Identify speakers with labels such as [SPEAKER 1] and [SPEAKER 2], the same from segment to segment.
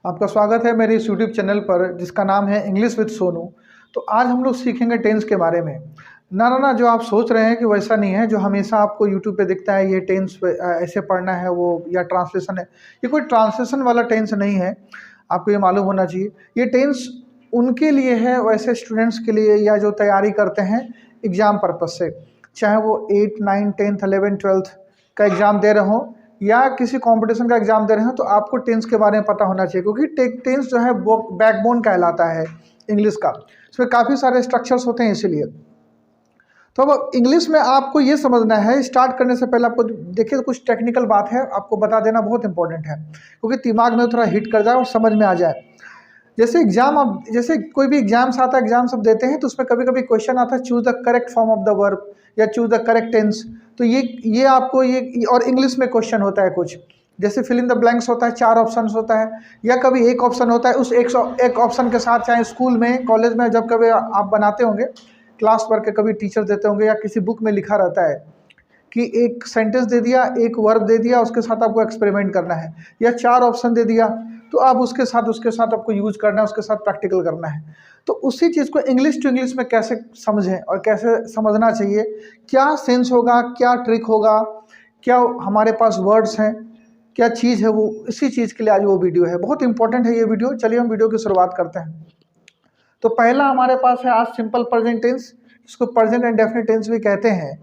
[SPEAKER 1] आपका स्वागत है मेरे इस यूट्यूब चैनल पर जिसका नाम है इंग्लिश विद सोनू। तो आज हम लोग सीखेंगे टेंस के बारे में। ना, जो आप सोच रहे हैं कि वैसा नहीं है जो हमेशा आपको यूट्यूब पे दिखता है, ये टेंस ऐसे पढ़ना है वो, या ट्रांसलेशन है। ये कोई ट्रांसलेशन वाला टेंस नहीं है, आपको ये मालूम होना चाहिए। ये टेंस उनके लिए है, वैसे स्टूडेंट्स के लिए, या जो तैयारी करते हैं एग्ज़ाम पर्पज़ से, चाहे वो 8, 9, 10, 11, 12 का एग्ज़ाम दे रहे हों या किसी कंपटीशन का एग्जाम दे रहे हैं। तो आपको टेंस के बारे में पता होना चाहिए, क्योंकि टेंस जो है बैकबोन कहलाता है इंग्लिश का। इसमें काफ़ी सारे स्ट्रक्चर्स होते हैं इसीलिए। तो अब इंग्लिश में आपको ये समझना है, स्टार्ट करने से पहले आपको देखिए कुछ टेक्निकल बात है, आपको बता देना बहुत इंपॉर्टेंट है, क्योंकि दिमाग में थोड़ा हिट कर जाए और समझ में आ जाए। जैसे एग्जाम, आप जैसे कोई भी एग्जाम्स आता है, एग्जाम सब देते हैं, तो उसमें कभी कभी क्वेश्चन आता है choose the correct form of the verb या चूज द करेक्ट टेंस। तो ये आपको ये और इंग्लिश में क्वेश्चन होता है कुछ, जैसे फिल इन द ब्लैंक्स होता है, 4 ऑप्शन होता है या कभी एक ऑप्शन होता है। उस एक ऑप्शन के साथ, चाहे स्कूल में, कॉलेज में, जब कभी आप बनाते होंगे क्लास वर्क के, कभी टीचर देते होंगे या किसी बुक में लिखा रहता है कि एक सेंटेंस दे दिया, एक वर्ब दे दिया, उसके साथ आपको एक्सपेरिमेंट करना है, या 4 ऑप्शन दे दिया तो आप उसके साथ आपको यूज करना है, उसके साथ प्रैक्टिकल करना है। तो उसी चीज़ को इंग्लिश टू इंग्लिश में कैसे समझें और कैसे समझना चाहिए, क्या सेंस होगा, क्या ट्रिक होगा, क्या हमारे पास वर्ड्स हैं, क्या चीज़ है वो, इसी चीज़ के लिए आज वो वीडियो है। बहुत इंपॉर्टेंट है ये वीडियो। चलिए हम वीडियो की शुरुआत करते हैं। तो पहला हमारे पास है आज सिंपल प्रेजेंट टेंस, जिसको प्रेजेंट एंड डेफिनिट टेंस भी कहते हैं।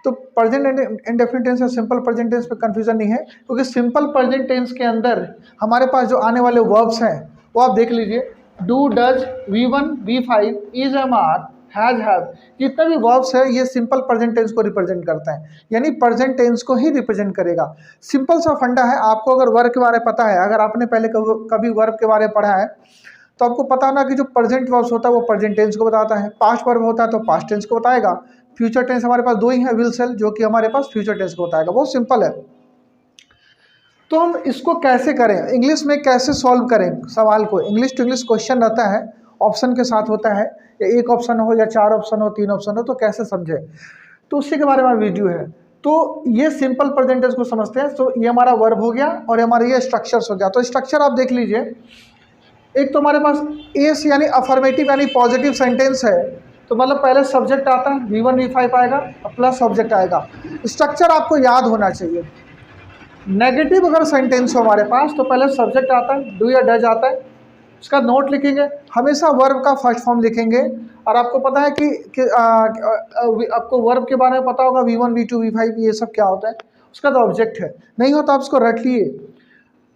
[SPEAKER 1] तो प्रेजेंट एंड इंडेफिनिट टेंस और सिंपल प्रेजेंट टेंस में कंफ्यूजन नहीं है, क्योंकि सिंपल प्रेजेंट टेंस के अंदर हमारे पास जो आने वाले वर्ब्स हैं वो आप देख लीजिए, do, does, V1, V5, is, am, are, has, have, जितने भी वर्ब्स है ये सिंपल प्रेजेंट टेंस को रिप्रेजेंट करता है, यानी प्रेजेंट टेंस को ही रिप्रेजेंट करेगा। सिंपल सा फंडा है। आपको अगर वर्ब के बारे में पता है, अगर आपने पहले कभी वर्ब के बारे में पढ़ा है, तो आपको पता ना कि जो प्रेजेंट वर्ब्स होता है वो प्रेजेंट टेंस को बताता है, पास्ट वर्ब होता है तो पास्ट टेंस को बताएगा, फ्यूचर टेंस हमारे पास 2 ही है, विल, शेल, जो कि हमारे पास फ्यूचर टेंस को बताएगा। बहुत सिंपल है। तो हम इसको कैसे करें, इंग्लिश में कैसे सॉल्व करें सवाल को। इंग्लिश टू इंग्लिश क्वेश्चन रहता है, ऑप्शन के साथ होता है, या एक ऑप्शन हो या 4 ऑप्शन हो, 3 ऑप्शन हो, तो कैसे समझे, तो उसी के बारे में वीडियो है। तो ये सिंपल प्रेजेंट टेंस को समझते हैं। तो ये हमारा वर्ब हो गया और हमारा ये स्ट्रक्चर्स हो गया। तो स्ट्रक्चर आप देख लीजिए, एक तो हमारे पास एस यानी अफर्मेटिव यानी पॉजिटिव सेंटेंस है, तो मतलब पहले सब्जेक्ट आता है, V1, V5 आएगा, प्लस ऑब्जेक्ट आएगा। स्ट्रक्चर आपको याद होना चाहिए। नेगेटिव अगर सेंटेंस हो हमारे पास, तो पहले सब्जेक्ट आता है, डू या डज आता है, उसका नोट लिखेंगे, हमेशा वर्ब का फर्स्ट फॉर्म लिखेंगे। और आपको पता है कि आपको वर्ब के बारे में पता होगा, V1, V2, V5 ये सब क्या होता है, उसका तो ऑब्जेक्ट है। नहीं होता आप उसको रट लिए।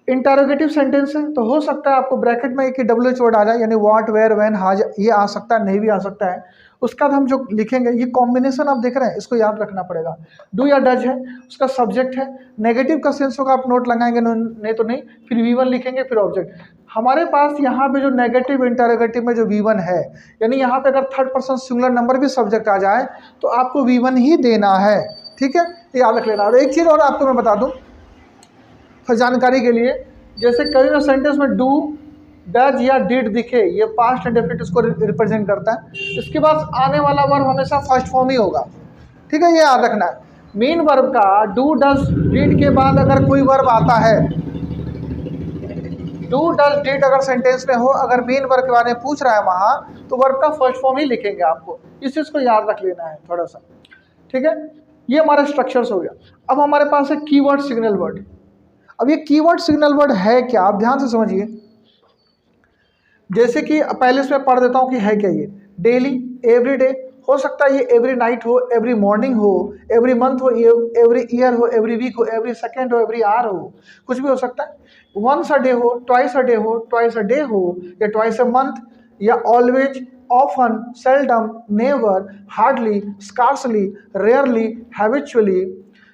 [SPEAKER 1] इंटरोगेटिव सेंटेंस है, तो हो सकता है आपको ब्रैकेट में एक WH वर्ड आ जाए, यानी व्हाट, वेयर, व्हेन, हाज, ये आ सकता है, नहीं भी आ सकता है। उसका हम जो लिखेंगे, ये कॉम्बिनेशन आप देख रहे हैं, इसको याद रखना पड़ेगा। डू या डज है, उसका सब्जेक्ट है, नेगेटिव का सेंस होगा, आप नोट लगाएंगे, नहीं तो नहीं, फिर V1 लिखेंगे, फिर ऑब्जेक्ट। हमारे पास यहाँ पे जो नेगेटिव इंटरोगेटिव में जो V1 है, यानी यहाँ पे अगर 3rd पर्सन सिंगुलर नंबर भी सब्जेक्ट आ जाए तो आपको V1 ही देना है। ठीक है, ये याद रख लेना। और एक चीज़ और आपको मैं बता दूँ फिर जानकारी के लिए, जैसे कभी ना सेंटेंस में डू, डज या डिड दिखे, ये पास्ट एंड डेफिनिट इसको रिप्रेजेंट करता है। इसके बाद आने वाला वर्ब हमेशा फर्स्ट फॉर्म ही होगा। ठीक है, ये याद रखना है। मेन वर्ब का डू, डज, डिड के बाद अगर कोई वर्ब आता है, डू, डज, डिड अगर सेंटेंस में हो, अगर मेन वर्ब के बारे में पूछ रहा है वहाँ, तो वर्ब का फर्स्ट फॉर्म ही लिखेंगे आपको। इस चीज़ को याद रख लेना है थोड़ा सा। ठीक है, ये हमारा स्ट्रक्चर्स हो गया। अब हमारे पास है कीवर्ड, सिग्नल वर्ड। अब ये कीवर्ड सिग्नल वर्ड है क्या, आप ध्यान से समझिए। जैसे कि पहले इसमें पढ़ देता हूँ कि है क्या ये। डेली, एवरी डे, हो सकता है ये एवरी नाइट हो, एवरी मॉर्निंग हो, एवरी मंथ हो, एवरी ईयर हो, एवरी वीक हो, एवरी सेकेंड हो, एवरी आवर हो, कुछ भी हो सकता है। वंस अ डे हो, ट्वाइस अ डे हो, ट्वाइस अ डे हो, या ट्वाइस अ मंथ, या always, often, seldom, never, hardly, scarcely, rarely, habitually,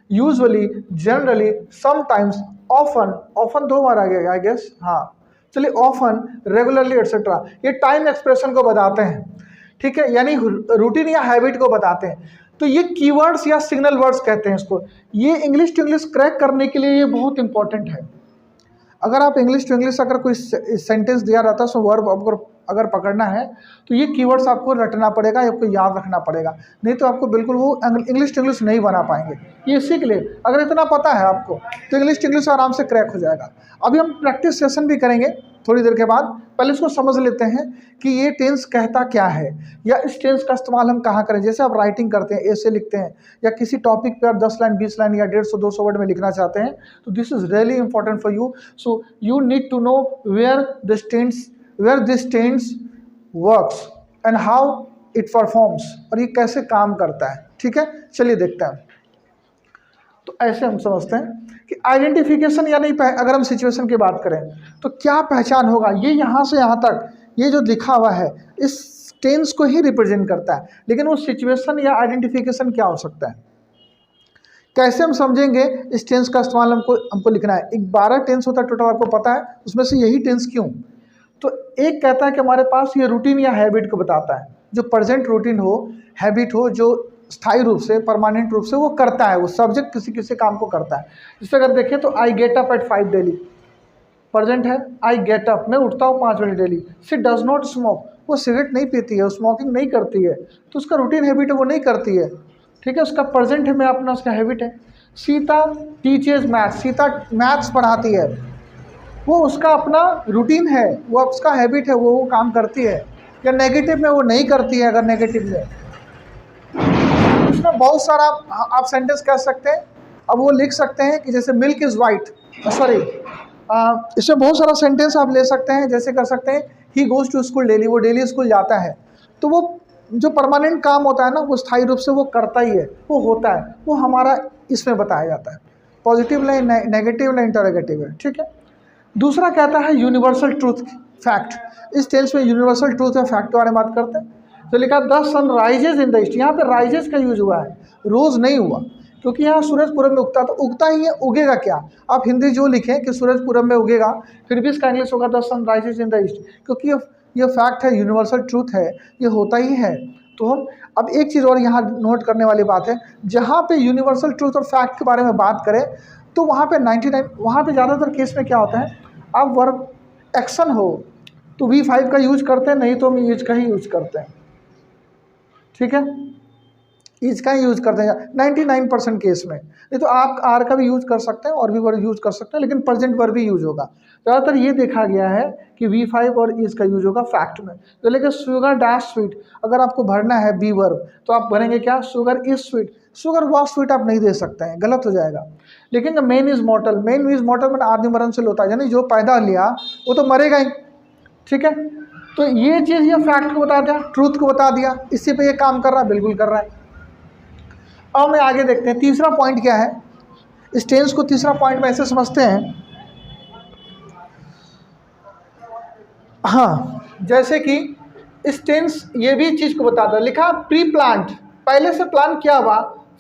[SPEAKER 1] usually, generally, sometimes, often 2 बार आ गया आई गेस, हाँ। चलिए, ऑफन, रेगुलरली, एटसेट्रा, ये टाइम एक्सप्रेशन को बताते हैं। ठीक है, यानी रूटीन या हैबिट को बताते हैं। तो ये कीवर्ड्स या सिग्नल वर्ड्स कहते हैं इसको। ये इंग्लिश टू इंग्लिश क्रैक करने के लिए ये बहुत इंपॉर्टेंट है। अगर आप इंग्लिश टू इंग्लिश अगर कोई सेंटेंस दिया रहता है, सो वर्ब अगर पकड़ना है तो ये कीवर्ड्स आपको रटना पड़ेगा, आपको याद रखना पड़ेगा, नहीं तो आपको बिल्कुल वो इंग्लिश टू इंग्लिश नहीं बना पाएंगे। ये सीख ले, अगर इतना पता है आपको तो इंग्लिश टू इंग्लिश आराम से क्रैक हो जाएगा। अभी हम प्रैक्टिस सेशन भी करेंगे, थोड़ी देर के बाद। पहले इसको समझ लेते हैं कि ये टेंस कहता क्या है, या इस टेंस का इस्तेमाल हम कहाँ करें। जैसे आप राइटिंग करते हैं, ऐसे लिखते हैं, या किसी टॉपिक पे आप 10 लाइन 20 लाइन या 150-200 वर्ड में लिखना चाहते हैं, तो this is really important for you. So you need to know where this tense works and how it performs, और ये कैसे काम करता है। ठीक है, चलिए देखते हैं। तो ऐसे हम समझते हैं कि आइडेंटिफिकेशन, यानी अगर हम सिचुएशन की बात करें तो क्या पहचान होगा, ये यहाँ से यहाँ तक ये जो लिखा हुआ है इस टेंस को ही रिप्रेजेंट करता है, लेकिन वो सिचुएशन या आइडेंटिफिकेशन क्या हो सकता है, कैसे हम समझेंगे इस टेंस का इस्तेमाल हमको लिखना है। 12 टेंस होता है टोटल, आपको पता है, उसमें से यही टेंस क्यों। तो एक कहता है कि हमारे पास ये रूटीन या हैबिट को बताता है, जो प्रेजेंट रूटीन हो, हैबिट हो, जो स्थायी रूप से परमानेंट रूप से वो करता है, वो सब्जेक्ट किसी किसी काम को करता है। जैसे अगर देखें तो I get up at 5 daily, present है, आई गेट अप, मैं उठता हूँ 5 बजे daily. She does not smoke, वो सिगरेट नहीं पीती है, वो स्मोकिंग नहीं करती है, तो उसका रूटीन हैबिट है, वो नहीं करती है। ठीक है, उसका प्रेजेंट है, मैं अपना उसका हैबिट है। Sita teachers maths, Sita maths पढ़ाती है, वो उसका अपना रूटीन है, वो उसका हैबिट है, वो काम करती है। या नेगेटिव में वो नहीं करती है, अगर नेगेटिव में, इसमें बहुत सारा आप सेंटेंस कह सकते हैं। अब वो लिख सकते हैं कि जैसे मिल्क इज़ वाइट, सॉरी, इसमें बहुत सारा सेंटेंस आप ले सकते हैं। जैसे कर सकते हैं he goes to school daily, वो डेली स्कूल जाता है। तो वो जो परमानेंट काम होता है ना, वो स्थायी रूप से वो करता ही है, वो होता है, वो हमारा इसमें बताया जाता है। Positive line, negative line, interrogative है। ठीक है, दूसरा कहता है यूनिवर्सल ट्रूथ फैक्ट। इस टेंस में यूनिवर्सल ट्रूथ या फैक्ट के बारे में बात करते हैं। तो लिखा the sun rises in the east, यहाँ पे राइजेज का यूज हुआ है, रोज नहीं हुआ, क्योंकि यहाँ सूरज पूरब में उगता, तो उगता ही है, उगेगा क्या। आप हिंदी जो लिखें कि सूरज पूरब में उगेगा, फिर भी इसका इंग्लिश होगा the sun rises in the east, क्योंकि ये फैक्ट है, यूनिवर्सल ट्रूथ है, ये होता ही है। तो हम अब एक चीज़ और यहाँ नोट करने वाली बात है, जहाँ पे यूनिवर्सल ट्रूथ और फैक्ट के बारे में बात करें तो वहाँ पे 99, वहाँ पे ज़्यादातर केस में क्या होता है, अब वर्ब एक्शन हो तो V5 का यूज करते हैं, नहीं तो हम ईज का ही यूज करते हैं। ठीक है, ईज का ही यूज करते हैं 99% केस में। नहीं तो आप आर का भी यूज कर सकते हैं और भी वर्ब यूज कर सकते हैं, लेकिन प्रेजेंट वर्ब भी यूज होगा। ज़्यादातर ये देखा गया है कि V5 और ईज का यूज होगा फैक्ट में। तो लेकिन शुगर डैश स्वीट, अगर आपको भरना है बी वर्ब तो आप भरेंगे क्या, sugar is sweet. Sugar was sweet आप नहीं दे सकते हैं, गलत हो जाएगा। लेकिन मैन इज मॉर्टल, मैन इज मॉर्टल मैंने आदमी मरणशील होता है, यानी जो पैदा लिया वो तो मरेगा ही। ठीक है, तो ये चीज़ ये फैक्ट को बता दिया, ट्रूथ को बता दिया, इसी पे ये काम कर रहा है, बिल्कुल कर रहा है। अब हमें आगे देखते हैं तीसरा पॉइंट क्या है। इस टेंस को तीसरा पॉइंट में ऐसे समझते हैं, हाँ, जैसे कि इस टेंस ये भी चीज़ को बताता है, लिखा प्री प्लान्ड, पहले से प्लान किया हुआ,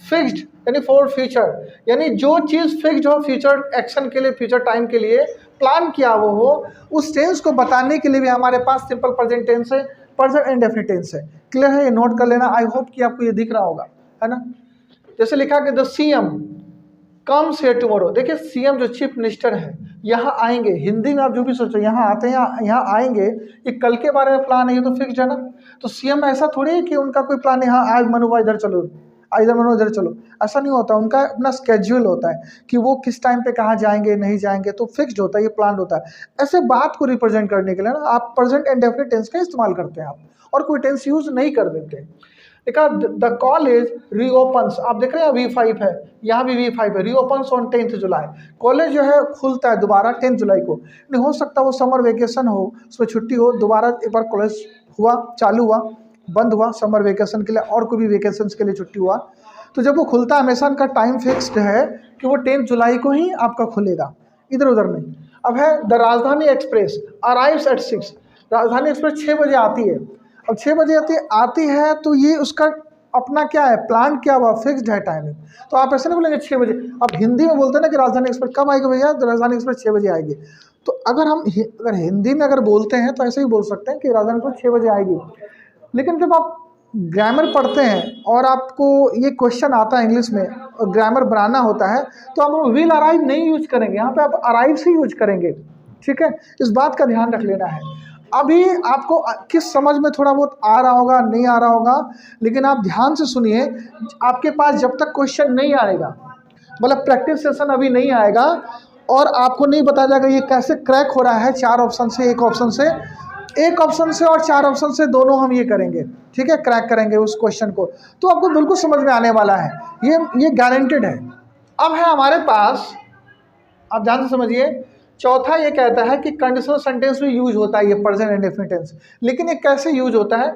[SPEAKER 1] फिक्स्ड यानी फॉर फ्यूचर, यानी जो चीज़ फिक्स्ड हो फ्यूचर एक्शन के लिए, फ्यूचर टाइम के लिए प्लान किया वो हो, उस टेंस को बताने के लिए भी हमारे पास सिंपल प्रेजेंट टेंस है, प्रेजेंट इंडेफिनिट टेंस है। क्लियर है, ये नोट कर लेना। आई होप कि आपको ये दिख रहा होगा, है ना। जैसे लिखा कि the CM comes here tomorrow, देखिए सीएम जो चीफ मिनिस्टर है यहाँ आएंगे, हिंदी में आप जो भी सोचो यहाँ आते हैं, यहाँ आएंगे, ये कल के बारे में प्लान है, ये तो फिक्स है ना। तो सीएम ऐसा थोड़ी है कि उनका कोई प्लान है, यहाँ आज मनुआ इधर चलो, इधर मनो इधर चलो, ऐसा नहीं होता। उनका अपना स्केड्यूल होता है कि वो किस टाइम पे कहाँ जाएंगे नहीं जाएंगे, तो फिक्स्ड होता है, ये प्लान होता है। ऐसे बात को रिप्रेजेंट करने के लिए ना आप प्रेजेंट इंडेफिनिट टेंस का इस्तेमाल करते हैं आप, और कोई टेंस यूज नहीं कर देते। देखा द कॉलेज रीओपन्स, आप देख रहे हैं V5 है, यहाँ भी V5 है, रीओपन्स ऑन 10th जुलाई, कॉलेज जो है खुलता है दोबारा 10 जुलाई को। नहीं हो सकता वो समर वेकेशन हो, उसमें छुट्टी हो, दोबारा एक बार कॉलेज हुआ, चालू हुआ, बंद हुआ समर वेकेशन के लिए, और कोई भी वेकेशन के लिए छुट्टी हुआ, तो जब वो खुलता है हमेशा उनका टाइम फिक्स्ड है कि वो 10 जुलाई को ही आपका खुलेगा, इधर उधर नहीं। अब है द राजधानी एक्सप्रेस अराइव्स एट 6, राजधानी एक्सप्रेस 6 बजे आती है। अब 6 बजे आती है तो ये उसका अपना क्या है, प्लान क्या हुआ, फिक्स्ड है टाइमिंग। तो आप ऐसे नहीं बोलेंगे 6 बजे, आप हिंदी में बोलते हैं ना कि राजधानी एक्सप्रेस कब आएगी भैया, तो राजधानी एक्सप्रेस 6 बजे आएगी। तो अगर हम अगर हिंदी में अगर बोलते हैं तो ऐसे ही बोल सकते हैं कि राजधानी एक्सप्रेस 6 बजे आएगी। लेकिन जब आप ग्रामर पढ़ते हैं और आपको ये क्वेश्चन आता है इंग्लिश में और ग्रामर बनाना होता है, तो आप विल अराइव नहीं यूज करेंगे, यहाँ पे आप अराइव से यूज करेंगे। ठीक है, इस बात का ध्यान रख लेना है। अभी आपको किस समझ में थोड़ा बहुत आ रहा होगा, नहीं आ रहा होगा, लेकिन आप ध्यान से सुनिए। आपके पास जब तक क्वेश्चन नहीं आएगा, मतलब प्रैक्टिस सेशन अभी नहीं आएगा और आपको नहीं बताया जाएगा ये कैसे क्रैक हो रहा है 4 ऑप्शन से, एक ऑप्शन से, एक ऑप्शन से और 4 ऑप्शन से, दोनों हम ये करेंगे, ठीक है, क्रैक करेंगे उस क्वेश्चन को, तो आपको बिल्कुल समझ में आने वाला है, ये गारंटेड है। अब है हमारे पास, आप ध्यान से समझिए, चौथा ये कहता है कि कंडीशनल सेंटेंस में यूज होता है ये प्रेजेंट इंडेफिनिट टेंस, लेकिन ये कैसे यूज होता है,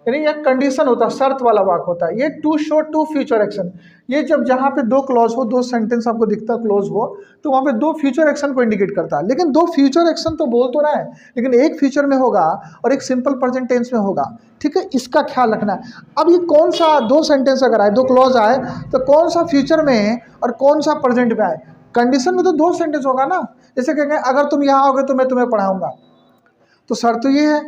[SPEAKER 1] यानी ये कंडीशन होता है, शर्त वाला वाक्य होता है। ये to show to future action, ये जब जहाँ पे दो क्लॉज हो, दो सेंटेंस आपको दिखता क्लोज हो, तो वहाँ पे दो फ्यूचर एक्शन को इंडिकेट करता है। लेकिन दो फ्यूचर एक्शन तो बोल तो रहा है, लेकिन एक फ्यूचर में होगा और एक सिंपल प्रेजेंट टेंस में होगा, ठीक है, इसका ख्याल रखना है। अब ये कौन सा दो सेंटेंस अगर आए, दो क्लॉज आए, तो कौन सा फ्यूचर में और कौन सा प्रेजेंट में आए। कंडीशन में तो दो सेंटेंस होगा ना, जैसे कहेंगे अगर तुम यहाँ आओगे तो मैं तुम्हें पढ़ाऊंगा, तो शर्त तो ये है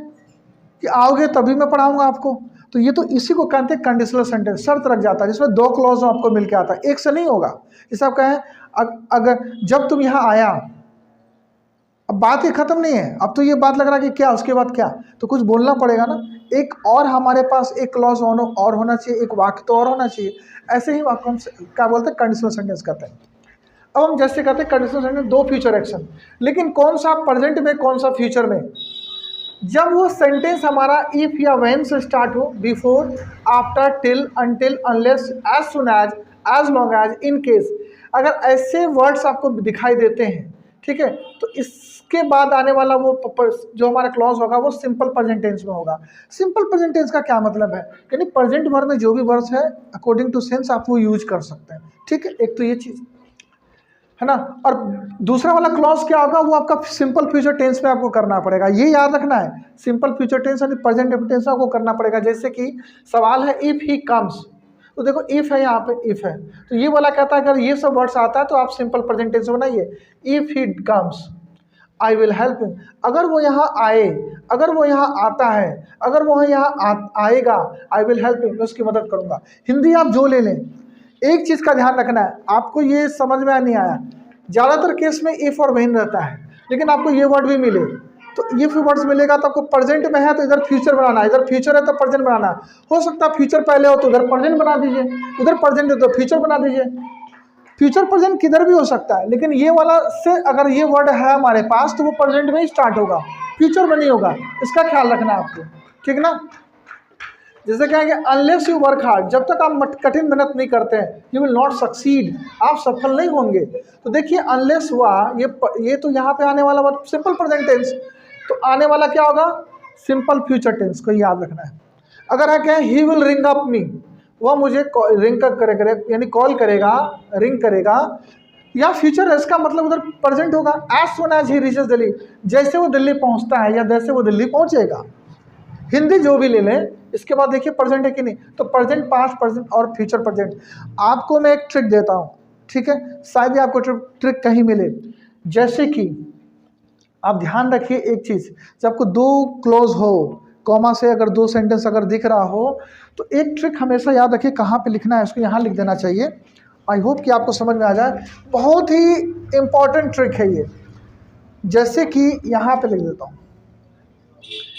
[SPEAKER 1] कि आओगे तभी मैं पढ़ाऊंगा आपको, तो ये तो इसी को कहते हैं कंडीशनल सेंटेंस, शर्त रख जाता है जिसमें दो क्लॉज आपको मिलके आता है, एक से नहीं होगा। जैसे आप कहें अगर जब तुम यहाँ आया, अब बात ये खत्म नहीं है, अब तो ये बात लग रहा है कि क्या उसके बाद क्या, तो कुछ बोलना पड़ेगा ना, एक और हमारे पास एक क्लॉज और होना चाहिए, एक वाक्य तो और होना चाहिए। ऐसे ही वाक्य हम क्या बोलते हैं, कंडीशनल सेंटेंस कहते हैं। अब हम जैसे कहते हैं कंडीशनल सेंटेंस दो फ्यूचर एक्शन, लेकिन कौन सा प्रेजेंट में कौन सा फ्यूचर में, जब वो सेंटेंस हमारा इफ या व्हेन से स्टार्ट हो, before, after, till, until, unless, as soon as long as, in case, अगर ऐसे वर्ड्स आपको दिखाई देते हैं, ठीक है, तो इसके बाद आने वाला वो जो हमारा क्लॉज होगा वो सिंपल प्रेजेंट टेंस में होगा। सिंपल प्रेजेंट टेंस का क्या मतलब है, यानी प्रेजेंट वर्ब में जो भी वर्ड्स है अकॉर्डिंग टू सेंस आप वो यूज कर सकते हैं, ठीक है, एक तो ये चीज़ है ना। और दूसरा वाला क्लॉज क्या होगा, वो आपका सिंपल फ्यूचर टेंस में आपको करना पड़ेगा, ये याद रखना है, सिंपल फ्यूचर टेंस यानी प्रेजेंट टेंस में आपको करना पड़ेगा। जैसे कि सवाल है इफ ही कम्स, तो देखो इफ है, यहाँ पे इफ है, तो ये वाला कहता है अगर ये सब वर्ड्स आता है तो आप सिंपल प्रेजेंट टेंस बनाइए, if he comes I will help him, अगर वो यहाँ आए, अगर वो यहाँ आता है, अगर वो यहाँ आएगा, आई विल हेल्प हिम, मैं उसकी मदद करूँगा। हिंदी आप जो ले लें, एक चीज़ का ध्यान रखना है, आपको ये समझ में नहीं आया, ज़्यादातर केस में इफ और व्हेन रहता है, लेकिन आपको ये वर्ड भी मिले तो इफ वर्ड्स मिलेगा तो आपको प्रेजेंट में है तो इधर फ्यूचर बनाना, इधर फ्यूचर है तो प्रेजेंट बनाना, हो सकता है फ्यूचर पहले हो तो उधर प्रेजेंट बना दीजिए, उधर प्रेजेंट है तो फ्यूचर बना दीजिए, फ्यूचर प्रेजेंट किधर भी हो सकता है, लेकिन ये वाला से अगर ये वर्ड है हमारे पास तो वो प्रेजेंट में ही स्टार्ट होगा, फ्यूचर में नहीं होगा, इसका ख्याल रखना है आपको, ठीक ना। जैसे कहेंगे अनलेस यू वर्क हार्ड, जब तक आप कठिन मेहनत नहीं करते हैं यू विल नॉट सक्सीड, आप सफल नहीं होंगे। तो देखिए अनलेस हुआ, ये तो यहाँ पे आने वाला वर्ड सिंपल प्रेजेंट टेंस, तो आने वाला क्या होगा, सिंपल फ्यूचर टेंस को याद रखना है। अगर है कहें ही विल रिंग अप मी, वह मुझे रिंग करेगा, यानी कॉल करेगा, रिंग करेगा, या फ्यूचर है, इसका मतलब उधर प्रेजेंट होगा, as soon as he reaches Delhi, जैसे वो दिल्ली पहुँचता है या जैसे वो दिल्ली पहुँचेगा। हिंदी जो भी ले लें, इसके बाद देखिए प्रेजेंट है कि नहीं, तो प्रेजेंट, पास्ट प्रेजेंट और फ्यूचर प्रेजेंट। आपको मैं एक ट्रिक देता हूँ, ठीक है, शायद ही आपको ट्रिक कहीं मिले। जैसे कि आप ध्यान रखिए एक चीज़, जब आपको दो क्लोज हो, कॉमा से अगर दो सेंटेंस अगर दिख रहा हो, तो एक ट्रिक हमेशा याद रखिए, कहाँ पे लिखना है, इसको यहाँ लिख देना चाहिए। आई होप कि आपको समझ में आ जाए, बहुत ही इंपॉर्टेंट ट्रिक है ये। जैसे कि यहाँ पे लिख देता हूँ,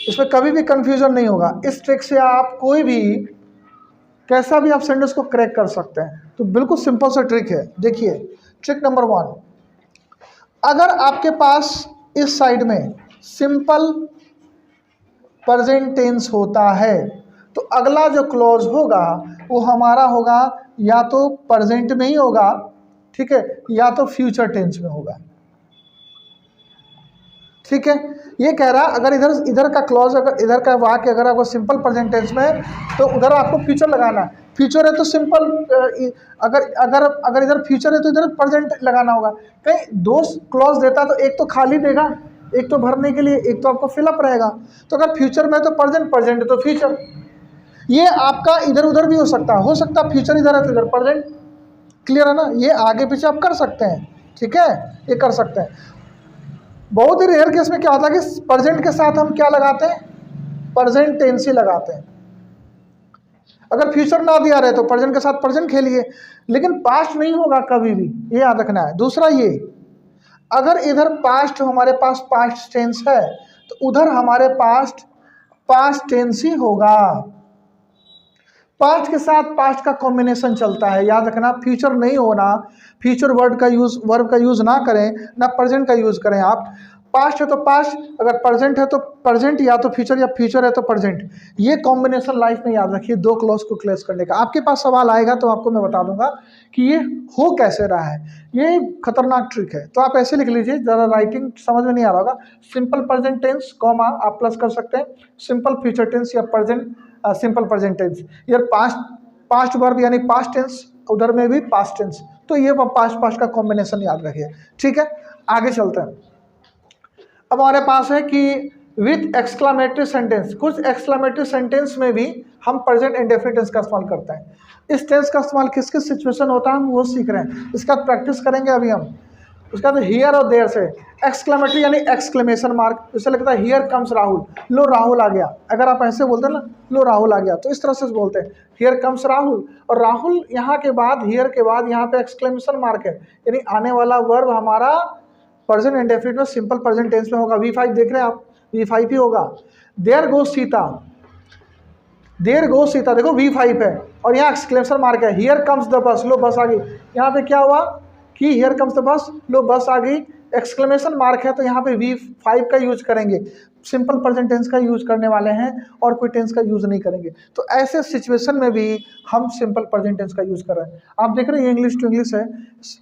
[SPEAKER 1] इसमें कभी भी कंफ्यूजन नहीं होगा, इस ट्रिक से आप कोई भी कैसा भी आप सेंटेंस को क्रैक कर सकते हैं। तो बिल्कुल सिंपल सा ट्रिक है, देखिए ट्रिक नंबर 1, अगर आपके पास इस साइड में सिंपल प्रेजेंट टेंस होता है तो अगला जो क्लॉज होगा वो हमारा होगा या तो प्रेजेंट में ही होगा, ठीक है, या तो फ्यूचर टेंस में होगा, ठीक है। ये कह रहा है अगर इधर का क्लॉज, अगर इधर का वाक्य अगर आपको सिंपल प्रेजेंट टेंस में है तो उधर आपको फ्यूचर लगाना है, फ्यूचर है तो सिंपल, अगर अगर अगर इधर फ्यूचर है तो इधर प्रेजेंट लगाना होगा। कहीं दो क्लॉज देता तो एक तो खाली देगा, एक तो भरने के लिए, एक तो आपको फिलअप रहेगा। तो अगर फ्यूचर में तो प्रेजेंट, प्रेजेंट है तो फ्यूचर, ये आपका इधर उधर भी हो सकता है फ्यूचर इधर है तो इधर प्रेजेंट, क्लियर है ना, ये आगे पीछे आप कर सकते हैं, ठीक है, ये कर सकते हैं। बहुत ही रेयर केस में क्या होता है कि प्रेजेंट के साथ हम क्या लगाते हैं, प्रेजेंट टेंस ही लगाते हैं। अगर फ्यूचर ना दिया रहे तो प्रेजेंट के साथ प्रेजेंट खेलिए, लेकिन पास्ट नहीं होगा कभी भी, ये याद रखना है। दूसरा ये, अगर इधर पास्ट हमारे पास पास्ट टेंस है तो उधर हमारे पास पास्ट टेंस ही होगा, पास्ट के साथ पास्ट का कॉम्बिनेशन चलता है, याद रखना। फ्यूचर नहीं होना, फ्यूचर वर्ब का यूज़ ना करें, ना प्रेजेंट का यूज़ करें आप। पास्ट है तो पास्ट, अगर प्रेजेंट है तो प्रेजेंट, या तो फ्यूचर, या फ्यूचर है तो प्रेजेंट। ये कॉम्बिनेशन लाइफ में याद रखिए, दो क्लॉज को क्लेस करने का। आपके पास सवाल आएगा तो आपको मैं बता दूंगा कि ये हो कैसे रहा है। ये खतरनाक ट्रिक है, तो आप ऐसे लिख लीजिए, ज़रा राइटिंग समझ में नहीं आ रहा होगा। सिंपल प्रेजेंट टेंस कॉमा आप प्लस कर सकते हैं, सिंपल फ्यूचर टेंस या प्रेजेंट सिंपल प्रेजेंट टेंस। यार पास्ट वर्ब यानी पास्ट टेंस, उधर में भी पास्ट टेंस, तो ये पास्ट का कॉम्बिनेशन याद रखिए। ठीक है, आगे चलते हैं। अब हमारे पास है कि विथ एक्सक्लामेटरी सेंटेंस, कुछ एक्सक्लामेटरी सेंटेंस में भी हम प्रेजेंट इंडेफिनिट टेंस का इस्तेमाल करते हैं। इस टेंस का इस्तेमाल किस किस सिचुएशन होता है हम वो सीख रहे हैं, इसका प्रैक्टिस करेंगे अभी हम। उसका तो हियर और देयर से एक्सक्लामेटरी यानी एक्सक्लेमेशन मार्क, जैसे लगता है हियर कम्स राहुल, लो राहुल आ गया। अगर आप ऐसे बोलते हैं ना, लो राहुल आ गया, तो इस तरह से बोलते हैं हियर कम्स राहुल। और राहुल यहाँ के बाद, हियर के बाद यहाँ पे एक्सक्लेमेशन मार्क है, यानी आने वाला वर्ब हमारा प्रेजेंट इंडेफिनिट में सिंपल प्रेजेंट टेंस में होगा। V5 देख रहे हैं आप, V5 ही होगा। There go Sita, there go Sita, देखो V5 है और यहाँ एक्सक्लेमेशन मार्क है। हियर कम्स द बस, लो बस आ गई। यहाँ पे क्या हुआ कि हियर कम्स द बस, लो बस आ गई, एक्सक्लेमेशन मार्क है, तो यहाँ पे V5 का यूज करेंगे। सिंपल प्रेजेंट टेंस का यूज करने वाले हैं और कोई टेंस का यूज नहीं करेंगे। तो ऐसे सिचुएशन में भी हम सिंपल प्रेजेंट टेंस का यूज कर रहे हैं। आप देख रहे हैं ये इंग्लिश टू इंग्लिश है।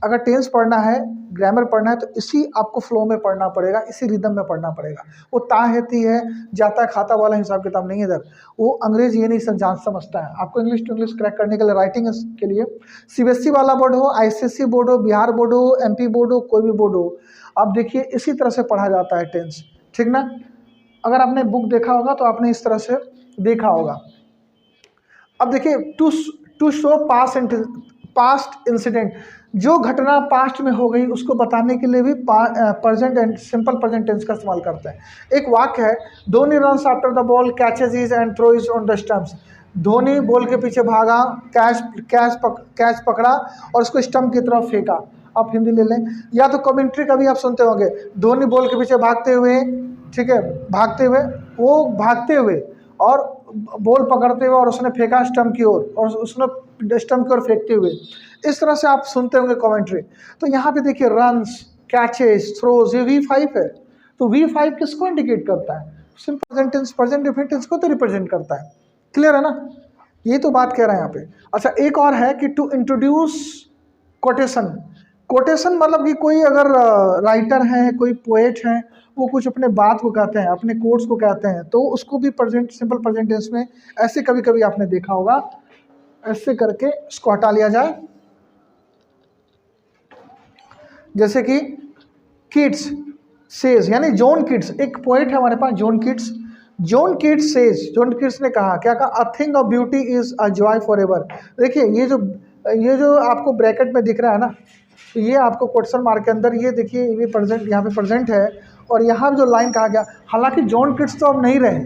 [SPEAKER 1] अगर टेंस पढ़ना है, ग्रामर पढ़ना है, तो इसी आपको फ्लो में पढ़ना पड़ेगा, इसी रिदम में पढ़ना पड़ेगा। वो ताहती है, जाता खाता वाला हिसाब किताब नहीं है इधर। वो अंग्रेज ये नहीं जान समझता है। आपको इंग्लिश टू इंग्लिश क्रैक करने के लिए, राइटिंग के लिए CBSE वाला बोर्ड हो, ICSE बोर्ड हो, बिहार बोर्ड हो, MP बोर्ड हो, कोई भी बोर्ड हो, आप देखिए इसी तरह से पढ़ा जाता है टेंस। ठीक ना, अगर आपने बुक देखा होगा तो आपने इस तरह से देखा होगा। अब देखिए टू शो पास्ट इंसिडेंट, जो घटना पास्ट में हो गई उसको बताने के लिए भी present and simple present tense का इस्तेमाल करते हैं। एक वाक्य है, Dhoni runs after the ball, catches it and throws it on the stumps. Dhoni ball के पीछे भागा, कैच पकड़ा और उसको स्टंप की तरफ फेंका। आप हिंदी ले लें, या तो कमेंट्री का भी आप सुनते होंगे, धोनी बॉल के पीछे भागते हुए, ठीक है, भागते हुए और बॉल पकड़ते हुए, और उसने फेंका स्टंप की ओर, और उसने स्टंप की ओर फेंकते हुए। इस तरह से आप सुनते होंगे कमेंट्री। तो यहाँ पे देखिए रन्स, कैचेस, थ्रोज, ये V5 है। तो V5 किसको इंडिकेट करता है? Simple present tense, present indefinite tense को तो रिप्रेजेंट करता है। क्लियर है ना, ये तो बात कह रहे हैं यहाँ पे। अच्छा, एक और है कि टू इंट्रोड्यूस कोटेशन। कोटेशन मतलब कि कोई अगर राइटर है, कोई पोएट है, वो कुछ अपने बात को कहते हैं, अपने कोट्स को कहते हैं, तो उसको भी प्रेजेंट सिंपल प्रेजेंट टेंस में ऐसे कभी कभी आपने देखा होगा, ऐसे करके इसको हटा लिया जाए। जैसे कि किड्स सेज, यानी जॉन किड्स, एक पोएट है हमारे पास John Keats. John Keats says, John Keats ने कहा, क्या कहा? A thing of beauty is a joy for ever. देखिए ये जो आपको ब्रैकेट में दिख रहा है ना, तो ये आपको क्वेश्चन मार्क के अंदर, ये देखिए ये प्रेजेंट, यहाँ पे प्रेजेंट है, और यहाँ जो लाइन कहा गया, हालांकि जॉन किड्स तो अब नहीं रहे,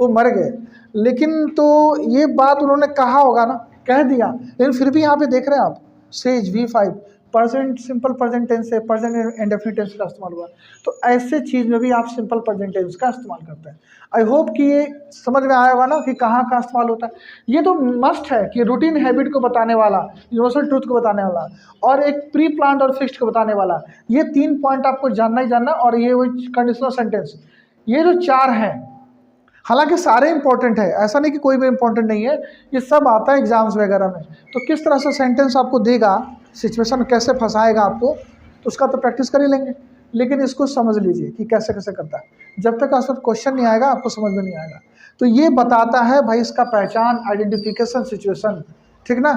[SPEAKER 1] वो मर गए, लेकिन तो ये बात उन्होंने कहा होगा ना, कह दिया, लेकिन फिर भी यहाँ पे देख रहे हैं आप, says V5 present simple present tense से प्रेजेंट इंडेफिनिट टेंस का इस्तेमाल हुआ। तो ऐसे चीज़ में भी आप सिंपल प्रेजेंट टेंस का इस्तेमाल करते हैं। आई होप कि ये समझ में आया होगा ना कि कहाँ का इस्तेमाल होता है। ये तो मस्ट है कि रूटीन हैबिट को बताने वाला, यूनिवर्सल ट्रूथ को बताने वाला, और एक प्री प्लान्ड और फिक्स्ड को बताने वाला, ये 3 पॉइंट आपको जानना ही जानना। और ये वही कंडीशनल सेंटेंस, ये जो 4 हैं, हालांकि सारे इंपॉर्टेंट है, ऐसा नहीं कि कोई भी इंपॉर्टेंट नहीं है, ये सब आता है एग्जाम्स वगैरह में। तो किस तरह से सेंटेंस आपको देगा, सिचुएशन कैसे फंसाएगा आपको, तो उसका तो प्रैक्टिस कर ही लेंगे, लेकिन इसको समझ लीजिए कि कैसे कैसे करता है। जब तक आपका क्वेश्चन नहीं आएगा आपको समझ में नहीं आएगा। तो ये बताता है भाई इसका पहचान, आइडेंटिफिकेशन, सिचुएशन। ठीक ना,